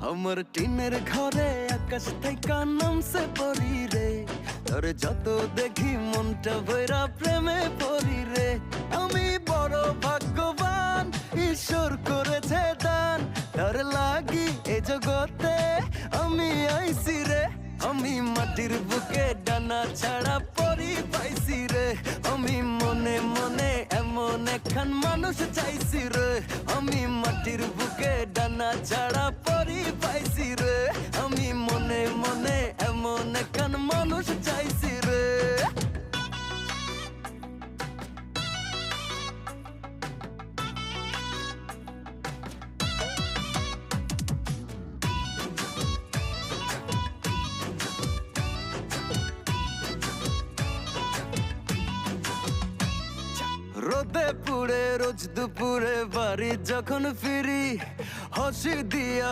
আমার টিনের ঘরে আকাশ থেকে নামছে পরি রে, তোর যত দেখি মনটা ভৈরা প্রেমে পড়ি রে। আমি বড় ভাগ্যবান, ঈশ্বর করেছে দান, তোর লাগি এ জগতে আমি আইছি রে। আমি মাটির বুকে ডানা ছাড়া পরি পাইছি রে, আমি মনে মনে এমন একখান মানুষ চাইছি রে। আমি মাটির বুকে ডানা ছাড়া পরি পাইছি রে, আমি মনে মনে এমন একখান মানুষ চাইছি রে। রোদে পুড়ে রোজ দুপুরে বাড়ি যখন ফিরি, হাসি দিয়া